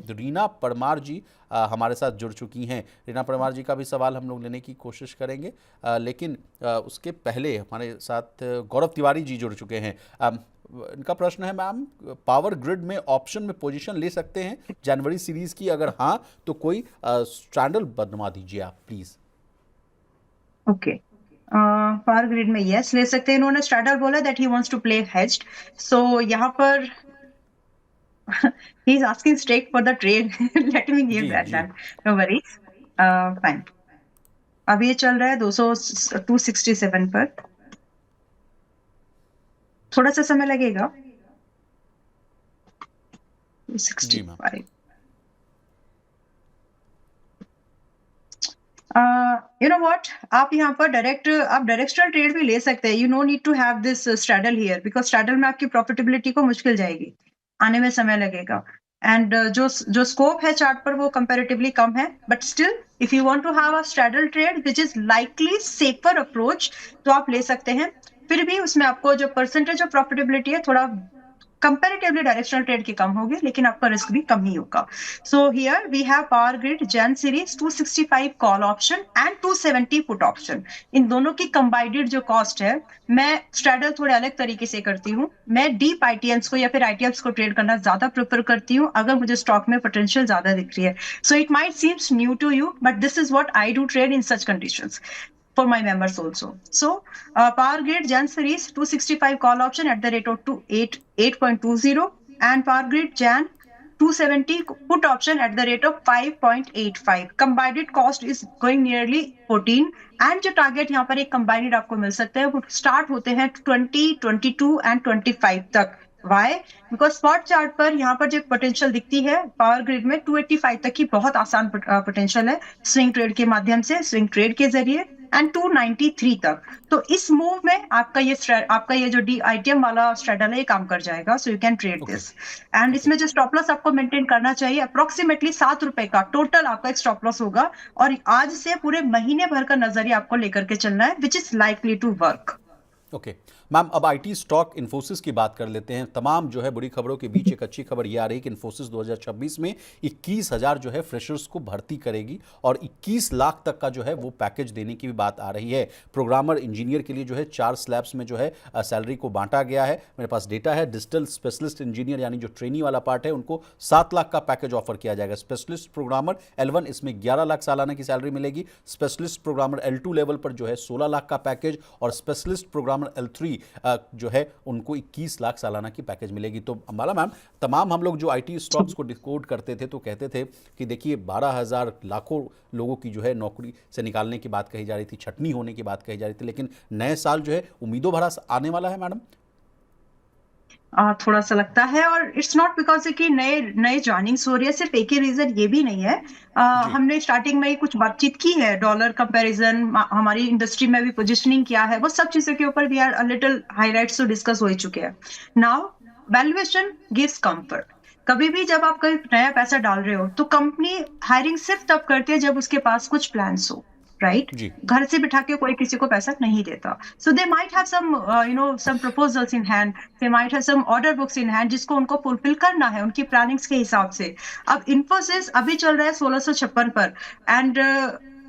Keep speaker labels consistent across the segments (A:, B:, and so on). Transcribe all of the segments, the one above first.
A: तो रीना परमार जी हमारे साथ जुड़ चुकी हैं। रीना परमार जी का भी सवाल हम लोग लेने की कोशिश करेंगे, लेकिन उसके पहले हमारे साथ गौरव तिवारी जी जुड़ चुके हैं। इनका प्रश्न है, मैम पावर ग्रिड में ऑप्शन में पोजीशन ले सकते हैं जनवरी सीरीज की? अगर हाँ तो कोई स्ट्रैंडल बनवा दीजिए आप प्लीज।
B: ओके, पावर ग्रिड में यस ले सकते हैं। इन्होंने स्टार्टर बोला that he wants to play hedged, so यहाँ पर he is asking stake for the trade. Let me give
A: जी
B: दैट
A: जी।
B: That, no worries. फाइन, अब ये चल रहा है 267 पर, थोड़ा सा समय लगेगा।
A: जी मैम।
B: 265, यू नो व्हाट, आप यहाँ पर डायरेक्शनल ट्रेड भी ले सकते हैं। You know need to have this straddle here, because straddle में आपकी प्रॉफिटेबिलिटी को मुश्किल जाएगी, आने में समय लगेगा। एंड जो स्कोप है चार्ट पर वो कंपैरेटिवली कम है, but still if you want to have a straddle trade which is likely safer approach, तो आप ले सकते हैं। फिर भी उसमें आपको जो परसेंटेज ऑफ प्रॉफिटेबिलिटी है थोड़ा कंपैरेटिवली डायरेक्शनल ट्रेड की कम होगी, लेकिन आपका रिस्क भी कम ही होगा। So here we have power grid जेन series 265 call option and 270 put option. इन दोनों की कंबाइंड जो कॉस्ट है, मैं स्ट्रैडल थोड़े अलग तरीके से करती हूँ। मैं डीप आईटीएम्स को या फिर आईटीएम्स को ट्रेड करना ज्यादा प्रेफर करती हूँ अगर मुझे स्टॉक में पोटेंशियल ज्यादा दिख रही है। So it might seems new to you, but this is what I do trade in such conditions for my members also. So, Power Grid Jan series 265 call option at the rate of 8.20, and Power Grid Jan 270 put option at the rate of 5.85. Combined cost is going nearly 14, and जो target यहाँ पर एक combined आपको मिल सकते हैं वो start होते हैं 20, 22 एंड 25 तक। वाई? बिकॉज स्पॉट चार्ट पर यहाँ पर जो पोटेंशियल दिखती है पावर ग्रिड में 285 तक की बहुत आसान पोटेंशियल है स्विंग ट्रेड के माध्यम से, स्विंग ट्रेड के जरिए, एंड 293 तक। तो इस मूव में आपका ये जो डी आईटीएम वाला स्ट्रेडल है ये काम कर जाएगा, so you can trade
A: okay
B: this. And
A: okay.
B: इसमें जो स्टॉप लॉस आपको मेंटेन करना चाहिए अप्रोक्सीमेटली ₹7 का टोटल आपका एक स्टॉप लॉस होगा, और आज से पूरे महीने भर का नजरिया आपको लेकर के चलना है, which is likely to work.
A: Okay ma'am, अब आईटी स्टॉक इन्फोसिस की बात कर लेते हैं। तमाम जो है बुरी खबरों के बीच एक अच्छी खबर ये आ रही है कि इन्फोसिस 2026 में 21,000 जो है फ्रेशर्स को भर्ती करेगी और 21 लाख तक का जो है वो पैकेज देने की भी बात आ रही है। प्रोग्रामर इंजीनियर के लिए जो है 4 स्लैब्स में जो है सैलरी को बांटा गया है। मेरे पास डेटा है। डिजिटल स्पेशलिस्ट इंजीनियर यानी जो ट्रेनी वाला पार्ट है उनको 7 लाख का पैकेज ऑफर किया जाएगा। स्पेशलिस्ट प्रोग्रामर L1 इसमें 11 लाख सालाना की सैलरी मिलेगी। स्पेशलिस्ट प्रोग्रामर L2 लेवल पर जो है 16 लाख का पैकेज, और स्पेशलिस्ट प्रोग्रामर L3 जो है उनको 21 लाख सालाना की पैकेज मिलेगी। तो अंबाला मैम, तमाम हम लोग जो आईटी स्टॉक्स को डिकोड करते थे तो कहते थे कि देखिए 12,000 लाखों लोगों की जो है नौकरी से निकालने की बात कही जा रही थी, छटनी होने की बात कही जा रही थी, लेकिन नए साल जो है उम्मीदों भरा आने वाला है मैडम।
B: थोड़ा सा लगता है, और इट्स नॉट बिकॉज कि नए नए ज्वाइनिंग्स हो रही है, सिर्फ एक ही रीजन ये भी नहीं है।
A: जी
B: हमने स्टार्टिंग में ही कुछ बातचीत की है, डॉलर कंपैरिजन, हमारी इंडस्ट्री में भी पोजीशनिंग क्या है, वो सब चीजों के ऊपर वी आर लिटिल हाईलाइट्स तो डिस्कस हो ही चुके हैं। Now valuation gives comfort. कभी भी जब आप कोई नया पैसा डाल रहे हो तो कंपनी हायरिंग सिर्फ तब करती है जब उसके पास कुछ प्लान्स हो, राइट?
A: जी।
B: घर से बिठा के कोई किसी को पैसा नहीं देता। So they might have some some proposals in hand, they might have some order books in hand जिसको उनको फुलफिल करना है उनकी प्लानिंग्स के हिसाब से। अब इन्फोसिस अभी चल रहा है 1656 पर, एंड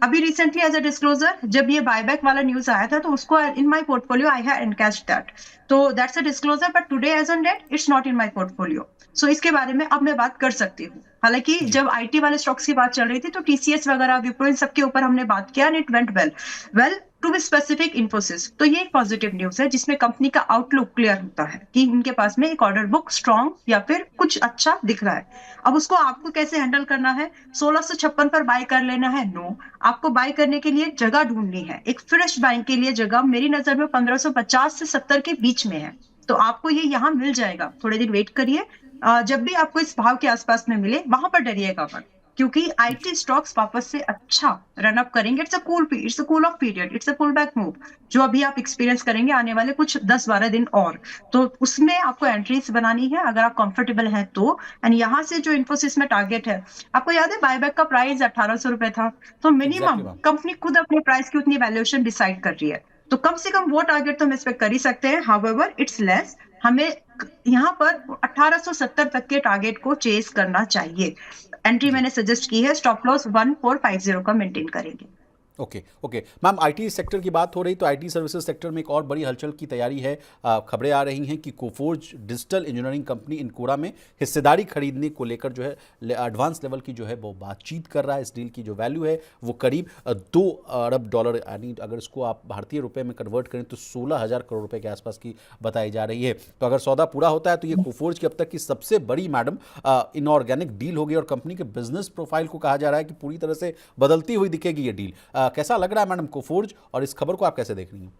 B: अभी रिसेंटली एज अ डिस्क्लोजर जब ये बायबैक वाला न्यूज आया था तो उसको in my portfolio I have encashed that, तो that's a disclosure, but today as on date it's not in my portfolio. So इसके बारे में अब मैं बात कर सकती हूँ। हालांकि
A: जी
B: जब आईटी वाले स्टॉक्स की बात चल रही थी तो टीसीएस वगैरह, विप्रो, इन सबके ऊपर हमने बात किया and it went well. Well, to be specific Infosys, तो ये एक पॉजिटिव न्यूज है जिसमें कंपनी का आउटलुक क्लियर होता है कि इनके पास में एक ऑर्डर बुक स्ट्रॉन्ग या फिर कुछ अच्छा दिख रहा है। अब उसको आपको कैसे हैंडल करना है? 1656 पर बाय कर लेना है? नो, आपको बाय करने के लिए जगह ढूंढनी है। एक फ्रेश बाइंग के लिए जगह मेरी नजर में 1550 से 70 के बीच में है, तो आपको ये यहाँ मिल जाएगा। थोड़े दिन वेट करिए, जब भी आपको इस भाव के आसपास में मिले वहां पर डरिएगा मत, क्योंकि आईटी स्टॉक्स वापस से अच्छा रन अप करेंगे। It's a cool off period, it's a pull back move जो अभी आप एक्सपीरियंस करेंगे आने वाले कुछ 10-12 दिन और, तो उसमें आपको एंट्रीज बनानी है अगर आप कंफर्टेबल हैं तो। एंड यहाँ से जो इन्फोसिस में टारगेट है, आपको याद है बायबैक का प्राइस 1800 रुपए था, तो
A: एग्जैक्टली
B: मिनिमम
A: मैम।
B: कंपनी खुद अपने प्राइस की उतनी वैल्यूएशन डिसाइड कर रही है, तो कम से कम वो टारगेट तो हम एक्सपेक्ट कर ही सकते हैं। हाउएवर इट्स लेस, हमें यहाँ पर 1870 तक के टारगेट को चेस करना चाहिए। एंट्री
A: जी।
B: मैंने सजेस्ट की है, स्टॉप लॉस 1450 का मेंटेन करेंगे।
A: Okay okay ma'am, IT sector की बात हो रही तो आईटी सर्विसेज सेक्टर में एक और बड़ी हलचल की तैयारी है। खबरें आ रही हैं कि कोफोर्ज डिजिटल इंजीनियरिंग कंपनी इनकोरा में हिस्सेदारी खरीदने को लेकर जो है एडवांस लेवल की जो है वो बातचीत कर रहा है। इस डील की जो वैल्यू है वो करीब $2 अरब, यानी अगर इसको आप भारतीय रुपए में कन्वर्ट करें तो 16,000 करोड़ रुपए के आसपास की बताई जा रही है। तो अगर सौदा पूरा होता है तो ये कोफोर्ज की अब तक की सबसे बड़ी मैडम इनऑर्गेनिक डील होगी और कंपनी के बिजनेस प्रोफाइल को कहा जा रहा है कि पूरी तरह से बदलती हुई दिखेगी ये डील। कैसा लग रहा है मैडम कोफोर्ज, और इस खबर को आप कैसे देख रही हैं?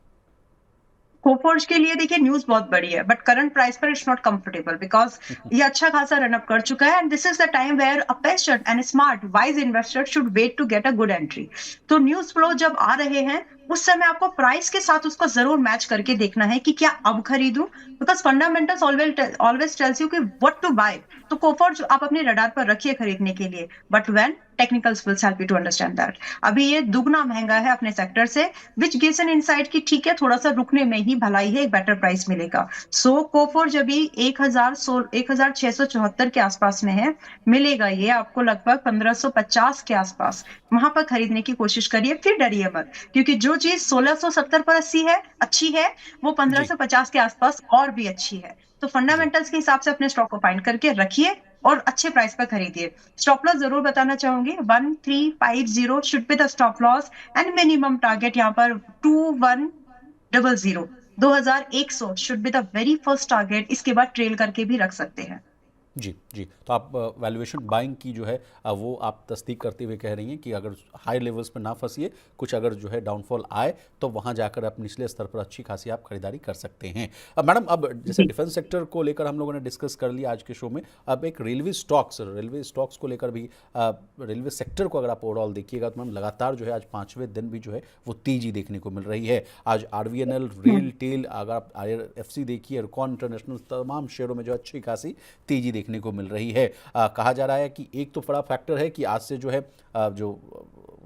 B: कोफोर्ज के लिए देखिए न्यूज बहुत बड़ी है, बट करंट प्राइस पर इट्स नॉट कंफर्टेबल बिकॉज ये अच्छा खासा रनअप कर चुका है, and this is the time where a patient and smart wise investor should wait to get a good entry. तो न्यूज फ्लो जब आ रहे हैं उस समय आपको प्राइस के साथ उसको जरूर मैच करके देखना है कि क्या अब खरीदूं, because fundamentals always tells you कि व्हाट टू बाय। तो कोफोर्ज आप अपने रडार पर रखिए खरीदने के लिए, but when technicals will help you to understand that. अभी ये दुगना महंगा है अपने सेक्टर से, विच गिव्स एन इनसाइट कि ठीक है थोड़ा सा रुकने में ही भलाई है, एक बेटर प्राइस मिलेगा। सो कोफोर्ज अभी 1674 के आसपास में है, मिलेगा ये आपको लगभग 1550 के आसपास। वहां पर खरीदने की कोशिश करिए, फिर डरिए मत, क्योंकि जो चीज 1670 पर अच्छी है वो
A: जी
B: 1550 के आसपास और भी अच्छी है। तो
A: जी
B: फंडामेंटल्स के हिसाब से अपने स्टॉक को फाइंड करके रखिए और अच्छे प्राइस पर खरीदिए। स्टॉप लॉस जरूर बताना चाहूंगी, 1350 should be the stop loss, and minimum target यहाँ पर 2100, 2100 should be the very first target. इसके बाद ट्रेल करके भी रख सकते हैं।
A: जी जी। तो आप वैल्यूएशन बाइंग की जो है वो आप तस्दीक करते हुए कह रही हैं कि अगर हाई लेवल्स पे ना फंसिए, कुछ अगर जो है डाउनफॉल आए तो वहाँ जाकर आप निचले स्तर पर अच्छी खासी आप खरीदारी कर सकते हैं। अब मैडम, अब जैसे
B: जी
A: डिफेंस सेक्टर को लेकर हम लोगों ने डिस्कस कर लिया आज के शो में, अब एक रेलवे स्टॉक्स को लेकर भी रेलवे सेक्टर को अगर आप ओवरऑल देखिएगा तो मैम लगातार जो है आज 5वें दिन भी जो है वो तेजी देखने को मिल रही है। आज RVNL, रेल टेल, अगर आप IRFC देखिए, इरकॉन इंटरनेशनल, तमाम शेयरों में जो अच्छी खासी तेजी देखने को मिल रही है। कहा जा रहा है कि एक तो बड़ा फैक्टर है कि आज से जो है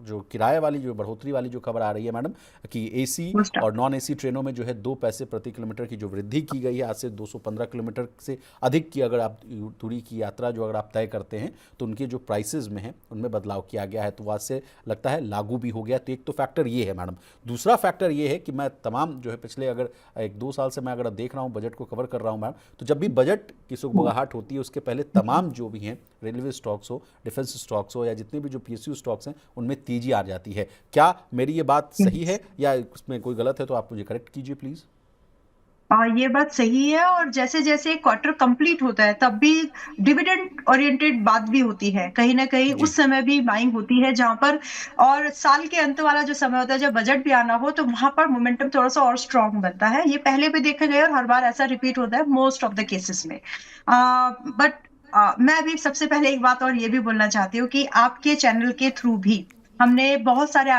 A: जो किराए वाली जो बढ़ोतरी वाली जो खबर आ रही है मैडम, कि AC और नॉन AC ट्रेनों में जो है 2 पैसे प्रति किलोमीटर की जो वृद्धि की गई है। आज से 215 किलोमीटर से अधिक की अगर आप दूरी की यात्रा जो अगर आप तय करते हैं तो उनके जो प्राइसेस में है उनमें बदलाव किया गया है, तो वहाँ से लगता है लागू भी हो गया। तो एक तो फैक्टर ये है मैडम। दूसरा फैक्टर ये है कि मैं तमाम जो है पिछले अगर 1-2 साल से मैं अगर देख रहा हूँ, बजट को कवर कर रहा हूँ मैम, तो जब भी बजट की सुगबुगाहट होती है उसके पहले तमाम जो भी हैं रेलवे स्टॉक्स हो, डिफेंस स्टॉक्स हो, या जितने भी जो PSU स्टॉक्स हैं उनमें तेजी आ जाती है। क्या मेरी ये बात सही है या इसमें कोई गलत है तो आप मुझे करेक्ट कीजिए प्लीज।
B: ये बात सही है, और जैसे जैसे क्वार्टर कंप्लीट होता है तब भी डिविडेंड ओरिएंटेड बात भी होती है, कहीं ना कहीं
A: जी
B: उस समय भी बाइंग होती है जहां पर, और साल के अंत वाला जो समय होता है जब बजट भी आना हो तो वहां पर मोमेंटम थोड़ा सा और स्ट्रांग बनता है। ये पहले भी देखा गया और हर बार ऐसा रिपीट होता है मोस्ट ऑफ द केसेस में। बट मैं अभी सबसे पहले एक बात और ये भी बोलना चाहती हूँ कि आपके चैनल के थ्रू भी हमने बहुत सारे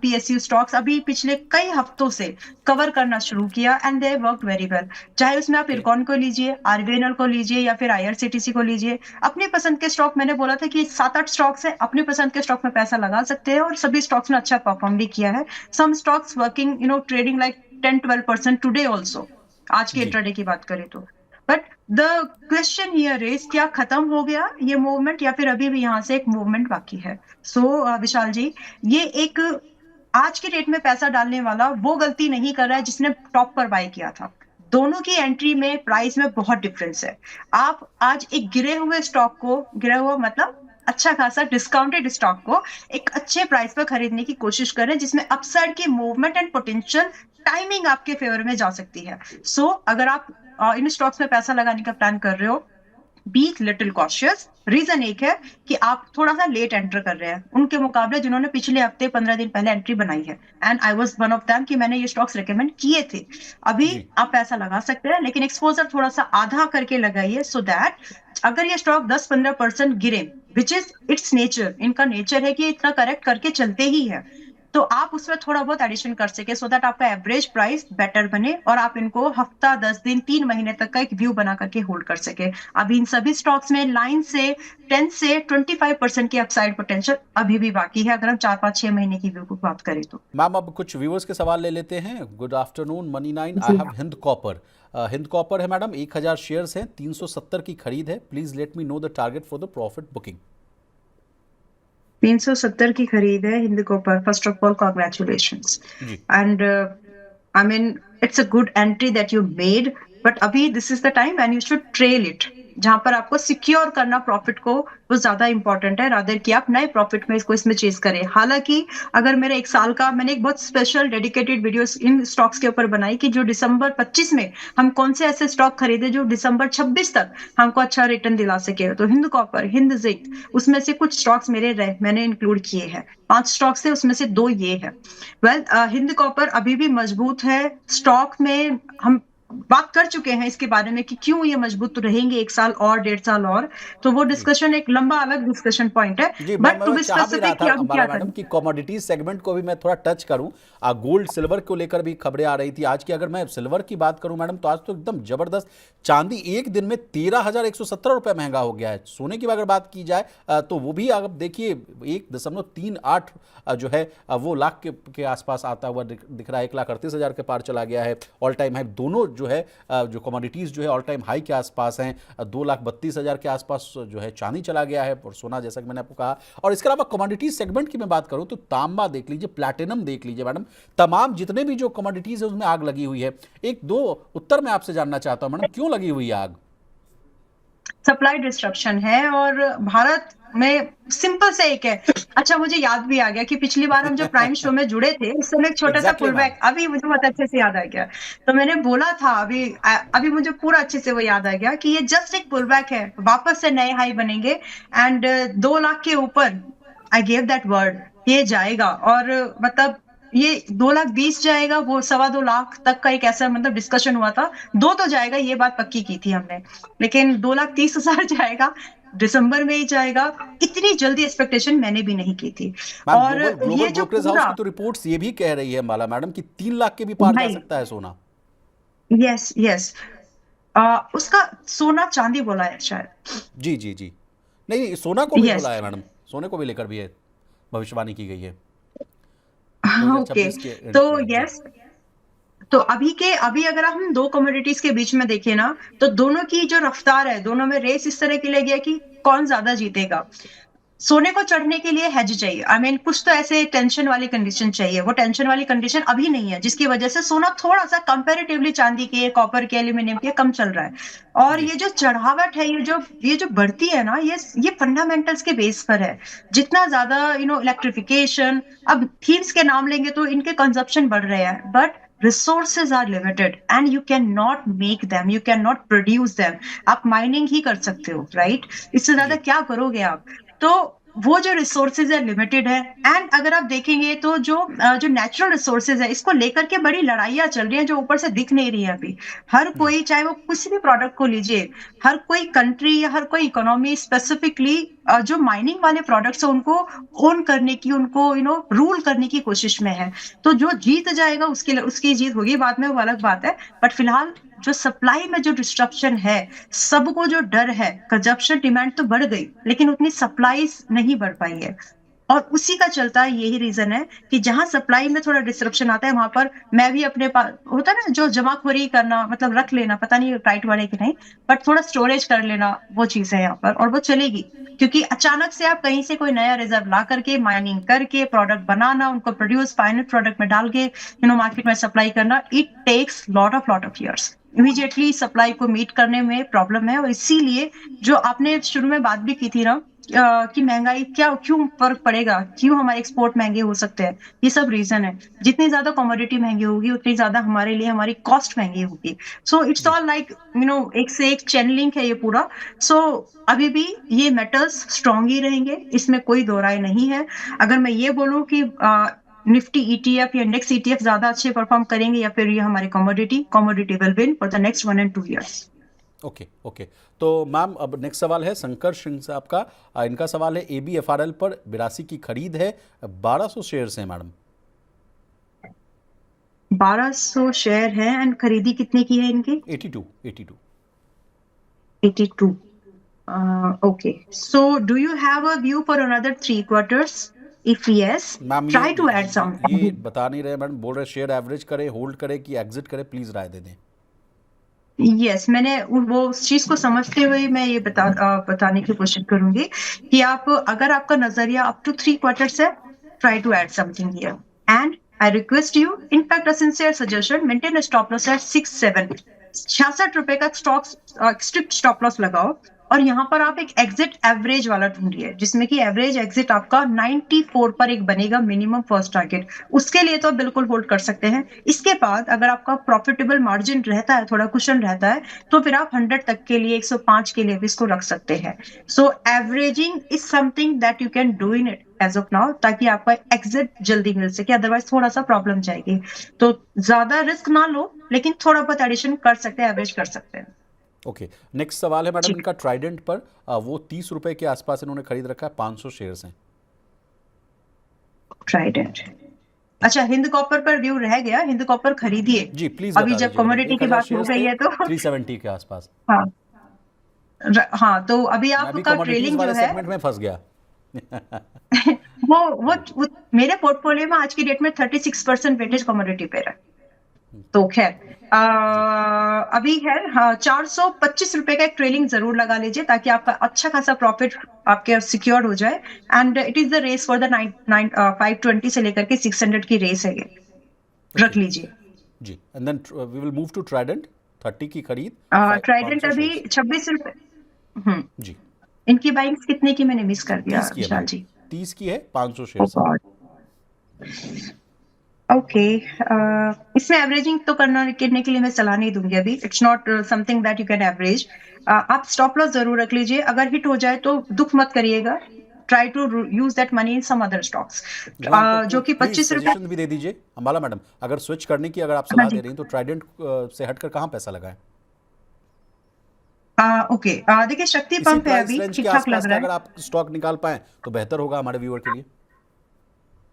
B: PSU स्टॉक्स अभी पिछले कई हफ्तों से कवर करना शुरू किया, and they work very well. चाहे उसमें आप
A: ओके
B: इरकॉन को लीजिए, RVNL को लीजिए, या फिर IRCTC को लीजिए। अपनी पसंद के स्टॉक, मैंने बोला था कि 7-8 स्टॉक्स है, अपनी पसंद के स्टॉक में पैसा लगा सकते हैं और सभी स्टॉक्स ने अच्छा परफॉर्म भी किया है। Some stocks working trading like 10-12% today also, आज के
A: जी
B: इंट्राडे की बात करें तो। But the question here is, क्या खत्म हो गया ये मूवमेंट या फिर अभी भी यहाँ से एक मूवमेंट बाकी है? सो विशाल जी, ये एक आज के डेट में पैसा डालने वाला वो गलती नहीं कर रहा है जिसने टॉप पर बाय किया था। दोनों की एंट्री में प्राइस में बहुत डिफरेंस है। आप आज एक गिरे हुए स्टॉक को, गिरा हुआ मतलब अच्छा खासा डिस्काउंटेड स्टॉक को एक अच्छे प्राइस पर खरीदने की कोशिश करें, जिसमें अपसाइड की मूवमेंट एंड पोटेंशियल टाइमिंग आपके फेवर में जा सकती है। सो अगर आप इन स्टॉक्स में पैसा लगाने का प्लान कर रहे हो, बी लिटिल कॉशियस। रीजन एक है कि आप थोड़ा सा लेट एंटर कर रहे हैं उनके मुकाबले जिन्होंने पिछले हफ्ते 15 दिन पहले एंट्री बनाई है, and I was one of them कि मैंने ये स्टॉक्स रेकमेंड किए थे। अभी
A: जी
B: आप पैसा लगा सकते हैं, लेकिन एक्सपोजर थोड़ा सा आधा करके लगाइए, सो दैट अगर ये स्टॉक 10-15% गिरे, विच इज इट्स नेचर, इनका नेचर है कि इतना करेक्ट करके चलते ही है, तो आप उसमें थोड़ा बहुत एडिशन कर सके, सो दैट आपका एवरेज प्राइस बेटर बने और आप इनको हफ्ता, 10 दिन, 3 महीने तक का एक व्यू बना करके होल्ड कर सके। अभी इन सभी स्टॉक्स में लाइन से 10 से 25% की अपसाइड पोटेंशियल अभी भी बाकी है, अगर हम 4-5-6 महीने की व्यू की बात करें तो।
A: मैम अब कुछ व्यूअर्स के सवाल ले लेते हैं। गुड आफ्टरनून मनी 9, आई
B: जी
A: have Hind copper. Hind copper है मैडम, 1000 शेयर्स हैं, 370 की खरीद है। Please let me know the target for the profit booking.
B: 370 की खरीद है Hind copper. First of all congratulations
A: जी
B: and I mean it's a good entry that you made, but अभी this is the time and you should trail it. जहां पर आपको secure करना profit को, वो ज्यादा इंपॉर्टेंट है रादर कि आप नए प्रॉफिट में इसमें चेज करें। हालांकि अगर मेरे 1 साल का, मैंने एक बहुत स्पेशल डेडिकेटेड वीडियो इन स्टॉक्स के ऊपर बनाई कि जो दिसंबर 25 में हम कौन से ऐसे स्टॉक खरीदे जो दिसंबर 26 तक हमको अच्छा रिटर्न दिला सके, तो हिंद कॉपर, हिंद जिंक, उसमें से कुछ स्टॉक्स मैंने इंक्लूड किए हैं। 5 स्टॉक्स थे, उसमें से 2 ये है। हिंद कॉपर अभी भी मजबूत है। स्टॉक में हम बात कर चुके हैं इसके बारे में कि क्यों ये मजबूत रहेंगे 1 साल और 1.5 साल और, तो वो
A: जी
B: डिस्कशन एक लंबा अलग डिस्कशन पॉइंट है।
A: जी मैम,
B: बट टू
A: मैं
B: बी
A: चाह भी रहा
B: स्पेसिफिक
A: था
B: कि हम क्या
A: हमारा मैडम
B: करें।
A: कि कमोडिटीज सेगमेंट को भी मैं थोड़ा टच करूं। गोल्ड सिल्वर को लेकर भी खबरें आ रही थी आज की। अगर मैं सिल्वर की बात करूं मैडम, तो आज तो एकदम जबरदस्त। चांदी एक दिन में 13,117 रुपये महंगा हो गया है। सोने की अगर बात की जाए तो वो भी आप देखिए 1.38 जो है वो लाख के आसपास आता हुआ दिख रहा है। 1,38,000 के पार चला गया है। ऑल टाइम हाई दोनों जो है जो कमोडिटीज जो है ऑल टाइम हाई के आसपास हैं। 2,32,000 के आसपास जो है चांदी चला गया है, और सोना जैसा कि मैंने आपको कहा। और इसके अलावा कमोडिटीज सेगमेंट की मैं बात करूं तो तांबा देख लीजिए, प्लैटिनम देख लीजिए मैडम, तमाम जितने भी जो कमोडिटीज है उसमें आग लगी हुई है। एक दो उत्तर मैं आपसे जानना चाहता हूं मैडम, क्यों लगी हुई है आग?
B: सप्लाई डिस्ट्रप्शन है और भारत में सिंपल से एक है। अच्छा, मुझे याद भी आ गया कि पिछली बार हम जो प्राइम शो में जुड़े थे उस समय एक छोटा सा
A: एग्जैक्टली
B: पुल
A: मैम।
B: बैक, अभी मुझे बहुत अच्छे से याद आ गया। तो मैंने बोला था अभी मुझे पूरा अच्छे से वो याद आ गया कि ये जस्ट एक पुल बैक है, वापस से नए हाई बनेंगे एंड 2 लाख के ऊपर, आई गेव दैट वर्ड, ये जाएगा। और मतलब ये 2,20,000 जाएगा, वो 2.25 लाख तक का एक ऐसा मतलब डिस्कशन हुआ था। 2 तो जाएगा ये बात पक्की की थी हमने, लेकिन 2,30,000 जाएगा, दिसंबर में ही जाएगा, इतनी जल्दी एक्सपेक्टेशन मैंने भी नहीं की थी।
A: मैम
B: और
A: ग्लोबल ग्लोबल
B: ये जो
A: ब्रोकरेज हाउस
B: पूरा
A: की तो रिपोर्ट्स ये भी कह रही है माला मैडम कि 3 लाख के भी पार जा
B: भाई,
A: सकता है सोना।
B: यस यस, उसका सोना चांदी बोला है शायद।
A: जी जी जी। नहीं, सोना को भी
B: यस,
A: बोला है मैडम, सोने को भी लेकर भी है भविष्यवाणी की गई है
B: ओके,
A: 2026 के एंड
B: तो
A: पे। जी
B: यस, तो अभी अगर हम 2 कमोडिटीज के बीच में देखें ना, तो दोनों की जो रफ्तार है, दोनों में रेस इस तरह की लगी है कि कौन ज्यादा जीतेगा। सोने को चढ़ने के लिए हेज चाहिए, आई मीन कुछ तो ऐसे टेंशन वाली कंडीशन चाहिए। वो टेंशन वाली कंडीशन अभी नहीं है, जिसकी वजह से सोना थोड़ा सा कंपैरेटिवली चांदी के, कॉपर के, एल्यूमिनियम के कम चल रहा है। और
A: जी
B: ये जो चढ़ावट है, ये जो बढ़ती है ना, ये फंडामेंटल्स के बेस पर है। जितना ज्यादा इलेक्ट्रिफिकेशन, अब थीम्स के नाम लेंगे तो इनके कंजप्शन बढ़ रहे हैं, but resources are limited and you cannot make them, you cannot produce them. आप माइनिंग ही कर सकते हो, राइट? इससे ज्यादा
A: जी
B: क्या करोगे आप? तो वो जो रिसोर्सेज है लिमिटेड है। एंड अगर आप देखेंगे तो जो नेचुरल रिसोर्सेज है, इसको लेकर के बड़ी लड़ाइयां चल रही हैं जो ऊपर से दिख नहीं रही है अभी। हर कोई, चाहे वो किसी भी प्रोडक्ट को लीजिए, हर कोई कंट्री या हर कोई इकोनॉमी स्पेसिफिकली जो माइनिंग वाले प्रोडक्ट्स है उनको ओन करने की, उनको रूल करने की कोशिश में है। तो जो जीत जाएगा उसकी जीत होगी बाद में, वो अलग बात है। बट फिलहाल जो सप्लाई में जो डिस्ट्रप्शन है, सबको जो डर है, कंजप्शन डिमांड तो बढ़ गई लेकिन उतनी सप्लाईज नहीं बढ़ पाई है। और उसी का चलता यही रीजन है कि जहां सप्लाई में थोड़ा डिस्ट्रप्शन आता है, वहां पर मैं भी अपने पास होता है ना, जो जमाखोरी करना, मतलब रख लेना, पता नहीं राइट वर्ड है कि नहीं, बट थोड़ा स्टोरेज कर लेना, वो चीज है यहाँ पर, और वो चलेगी। क्योंकि अचानक से आप कहीं से कोई नया रिजर्व ला करके, माइनिंग करके, प्रोडक्ट बनाना, उनको प्रोड्यूस फाइनल प्रोडक्ट में डाल के मार्केट में सप्लाई करना, it takes lot of years. Immediately supply को मीट करने में प्रॉब्लम है। और इसीलिए जो आपने शुरू में बात भी की थी ना, कि महंगाई क्यों फर्क पड़ेगा, क्यों हमारे एक्सपोर्ट महंगे हो सकते हैं, ये सब रीजन है। जितनी ज्यादा कमोडिटी महंगी होगी, उतनी ज्यादा हमारे लिए हमारी कॉस्ट महंगी होगी। सो इट्स
A: जी
B: ऑल लाइक एक से एक चेन लिंक है ये पूरा। सो अभी भी ये मेटल्स स्ट्रांग ही रहेंगे, इसमें कोई दो राय नहीं है। अगर मैं ये बोलूं कि निफ्टी ईटीएफ या इंडेक्स ईटीएफ ज्यादा अच्छे परफॉर्म करेंगे, या फिर ये हमारे commodity will win for the next 1 and 2 years।
A: Okay okay. तो मैम अब नेक्स्ट सवाल है शंकर सिंह साहब का। इनका सवाल है ABFRL पर 82 की खरीद है, 1200 शेयर्स हैं मैडम।
B: 1200 शेयर है एंड खरीदी कितने की है इनकी?
A: 82 82
B: 82. Okay. So do you have a view for another 3 quarters? If yes,
A: ma'am
B: try to add some.
A: ये बता नहीं रहे मैडम, बोल रहे शेयर एवरेज करे, होल्ड करे कि एग्जिट करे, प्लीज राय दे दें।
B: यस, मैंने वो उस चीज को समझते हुए मैं ये बताने की कोशिश करूंगी कि आप अगर आपका नजरिया अप टू 3 quarters है, try to add something here and I request you, in fact a sincere suggestion, maintain stop loss at 67. 66 रुपए का स्ट्रिक्ट स्टॉप लॉस लगाओ और यहाँ पर आप एक एग्जिट एवरेज वाला ढूंढिए जिसमें कि एवरेज एग्जिट आपका 94 पर एक बनेगा मिनिमम फर्स्ट टारगेट। उसके लिए तो आप बिल्कुल होल्ड कर सकते हैं। इसके बाद अगर आपका प्रॉफिटेबल मार्जिन रहता है, थोड़ा कुशन रहता है, तो फिर आप 100 तक के लिए, 105 के लिए भी इसको रख सकते हैं। So averaging is something that you can do in it as of now, ताकि आपका एग्जिट जल्दी मिल सके, अदरवाइज थोड़ा सा प्रॉब्लम जाएगी। तो ज्यादा रिस्क ना लो, लेकिन थोड़ा बहुत एडिशन कर सकते हैं, एवरेज कर सकते हैं।
A: ओके, नेक्स्ट सवाल है मैडम
B: जी।
A: इनका ट्राइडेंट पर। वो 30 रुपए के आसपास इन्होंने खरीद रखा है, 500 शेयर्स हैं।
B: ट्राइडेंट, अच्छा, हिंद कॉपर पर व्यू रह गया, हिंद कॉपर खरीदिए।
A: जी प्लीज
B: अभी
A: बता
B: जब
A: दीजिए मैडम।
B: कमोडिटी की
A: 1000
B: बात हो
A: शेयर्स
B: गई
A: थे
B: है तो
A: 370 के आसपास।
B: हाँ, हाँ, तो अभी
A: मैं भी
B: आपका
A: कमोडिटीज
B: ट्रेलिंग जो
A: वाले
B: है
A: सेगमेंट में फंस गया।
B: वो मेरे पोर्टफोलियो में आज की डेट में 36% वेटेज कमोडिटी पे है। तो खैर, अभी है, हाँ, 425 रुपए का एक ट्रेलिंग जरूर लगा लीजिए ताकि आपका अच्छा खासा प्रॉफिट आपके सिक्योर हो जाए। And it is the race for the 520 से लेकर के 600 की रेस है ये, रख लीजिए।
A: जी, and then we will move to Trident 30 की खरीद,
B: ट्राइडेंट
A: 500
B: अभी
A: शेयर्स।
B: 26 रुपए।
A: जी,
B: इनकी बाइंग्स कितने की मैंने मिस कर दिया
A: 30 की है
B: विशाल
A: मैम,
B: जी?
A: 30 की है, 500
B: ओ
A: शेयर्स हैं।
B: God, okay. इसमें एवरेजिंग तो करने के लिए मैं सलाह नहीं दूंगी अभी। It's not something that you can average. आप स्टॉप लॉस जरूर रख लीजिए, अगर हिट हो जाए तो दुख मत करिएगा। Try to use that money in some other stocks,
A: ma'am तो
B: जो कि
A: प्लीज
B: 25 रुपए।
A: सजेशन भी दे दीजिए अंबाला मैडम, अगर स्विच करने की अगर आप
B: हाँ
A: सलाह
B: जी,
A: दे रही हैं तो ट्राइडेंट से हटकर कहाँ पैसा लगाएं?
B: ओके। देखिए, शक्ति
A: इसी
B: पंप है,
A: प्राइस
B: अभी
A: रेंज के
B: ठीक ठाक
A: आसपास
B: लग
A: का
B: रहा है।
A: अगर आप स्टॉक निकाल पाएं तो बेहतर होगा हमारे व्यूअर के लिए।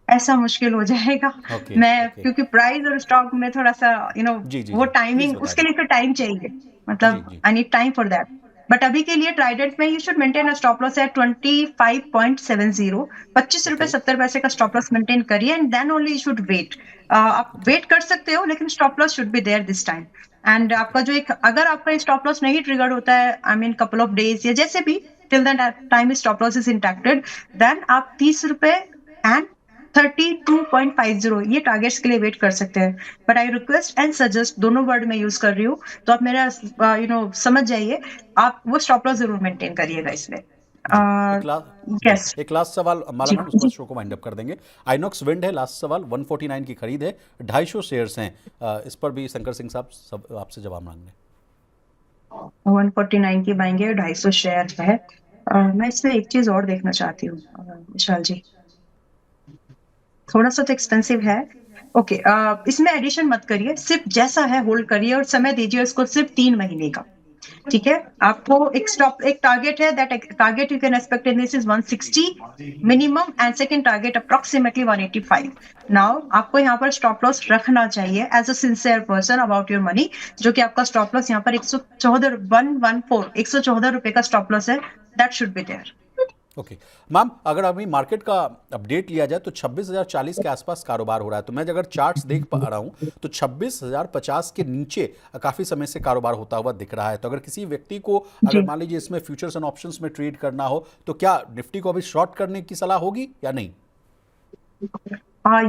B: ऐसा मुश्किल हो जाएगा।
A: ओके
B: मैं
A: ओके,
B: क्योंकि प्राइस और स्टॉक में थोड़ा सा
A: जी जी
B: वो
A: जी प्लीज
B: टाइमिंग,
A: बता
B: उसके लिए
A: दीजिए।
B: तो टाइम चाहिए,
A: जी
B: मतलब
A: जी
B: I need time for that. But अभी के लिए ट्राइडेंट में you should maintain a stop loss at 25.70। 25 रुपए
A: ओके
B: 70 पैसे का स्टॉप लॉस मेंटेन करिए and then only you should wait. आप
A: ओके
B: वेट कर सकते हो, लेकिन stop loss should be there this time. And
A: okay
B: आपका जो एक, अगर आपका स्टॉप लॉस नहीं ट्रिगर होता है, I mean couple of days या जैसे भी, till the time stop loss is intacted, then आप 30 रुपए एंड 32.50 ये टारगेट्स के लिए वेट कर सकते हैं। But I request and suggest, दोनों वर्ड में यूज कर रही हूँ, तो आप मेरा समझ जाइए, आप वो स्टॉप लॉस जरूर मेंटेन करिएगा इसमें।
A: जी, एक लास्ट, जी
B: यस,
A: एक लास्ट सवाल अंबाला
B: जी
A: मैडम, उसके बाद
B: जी।
A: शो को वाइंड अप कर देंगे। आइनॉक्स विंड है, लास्ट सवाल, 149 की खरीद है, 250 शेयर्स हैं। इस पर भी शंकर सिंह साहब सब आपसे जवाब मांग रहे
B: 149 की बाइंग है, 250 शेयर है। मैं इसमें एक चीज और देखना चाहती हूँ विशाल जी, थोड़ा सा तो एक्सपेंसिव है। ओके, इसमें एडिशन मत करिए, सिर्फ जैसा है होल्ड करिए और समय दीजिए उसको सिर्फ 3 महीने का। ठीक है, आपको एक टारगेट है, that target you can expect in this is 160 minimum and second target approximately 185। Now आपको यहाँ पर स्टॉप लॉस रखना चाहिए as a sincere person about your money, जो कि आपका स्टॉप लॉस यहाँ पर 114 रुपए का स्टॉप लॉस है, that should be there.
A: Okay ma'am, अगर अभी मार्केट का अपडेट लिया जाए तो 26,040 के आसपास कारोबार हो रहा है। तो मैं अगर चार्ट्स देख पा रहा हूं तो 26,050 के नीचे काफ़ी समय से कारोबार होता हुआ दिख रहा है। तो अगर किसी व्यक्ति को अगर
B: जी,
A: मान लीजिए इसमें फ्यूचर्स एंड ऑप्शंस में ट्रेड करना हो तो क्या निफ्टी को अभी शॉर्ट करने की सलाह होगी या नहीं?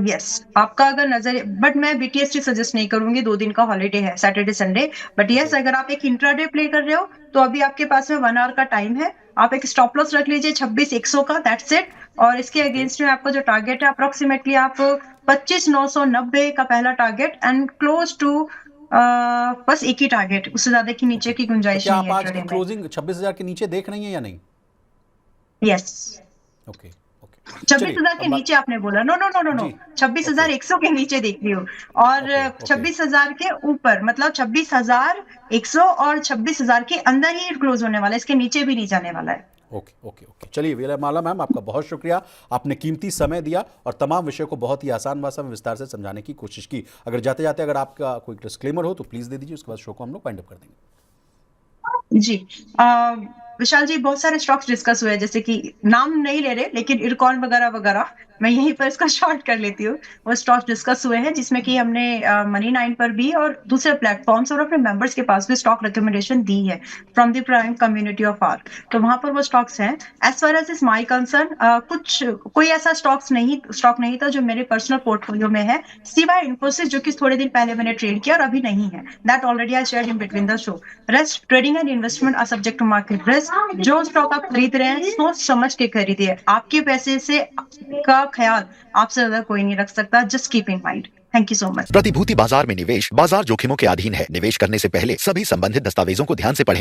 B: यस, आपका अगर नजर, बट मैं बीटीएसटी सजेस्ट नहीं करूंगी, 2 दिन का हॉलीडे है, Saturday Sunday. But
A: okay
B: yes, अगर आप एक इंट्राडे प्ले कर रहे हो तो अभी आपके पास में 1 आवर का टाइम है। आप एक स्टॉप लॉस रख लीजिए 26,100 का, दैट्स इट। और इसके
A: ओके
B: अगेंस्ट में आपका जो टारगेट है अप्रोक्सीमेटली आप 25,990 का पहला टारगेट एंड क्लोज टू, बस एक ही टारगेट, उससे ज्यादा की नीचे
A: ओके,
B: की
A: तो
B: गुंजाइश
A: क्या
B: नहीं
A: आप
B: है
A: आज
B: इंट्राडे में।
A: क्लोजिंग 26,000 के नीचे देख रही हैं या नहीं?
B: यस,
A: ओके ओके,
B: छब्बीस
A: चलिए
B: हजार के नीचे आपने बोला? No no no no no,
A: जी,
B: छब्बीस
A: ओके
B: हजार एक सौ के नीचे देख रही हो। और
A: ओके ओके
B: 26,000 के ऊपर, मतलब 26,100 और 26,000 के अंदर ही क्लोज होने वाला है, इसके नीचे भी नहीं जाने वाला है।
A: ओके ओके ओके, चलिए वीरमाला मैम, आपका बहुत शुक्रिया। आपने कीमती समय दिया और तमाम विषय को बहुत ही आसान भाषा में विस्तार से समझाने की कोशिश की। अगर जाते जाते अगर आपका कोई डिस्क्लेमर हो तो प्लीज़ दे दीजिए, उसके बाद शो को हम लोग वाइंड अप कर देंगे।
B: जी। विशाल जी, बहुत सारे स्टॉक्स डिस्कस हुए हैं, जैसे कि नाम नहीं ले रहे, लेकिन इरकॉन वगैरह वगैरह, मैं यहीं पर इसका शॉर्ट कर लेती हूँ। वो स्टॉक्स डिस्कस हुए हैं जिसमें कि हमने मनी 9 पर भी और दूसरे प्लेटफॉर्म्स और अपने मेंबर्स के पास भी स्टॉक रिकमेंडेशन दी है from the prime community of R. तो वहां पर वो स्टॉक्स हैं। As far as is my concern, कुछ कोई ऐसा स्टॉक नहीं था जो मेरे पर्सनल पोर्टफोलियो में है, सिवाय इन्फोसिस, जो कि थोड़े दिन पहले मैंने ट्रेड किया और अभी नहीं है। That already I shared in between the show. Rest trading and investment are subject to market risk. जो स्टॉक आप खरीद रहे हैं, सोच समझ के खरीदिए। आपके पैसे से का ख्याल आपसे ज्यादा कोई नहीं रख सकता। Just keep in mind. Thank you so much.
C: प्रतिभूति बाजार में निवेश बाजार जोखिमों के अधीन है। निवेश करने से पहले सभी संबंधित दस्तावेजों को ध्यान से पढ़ें।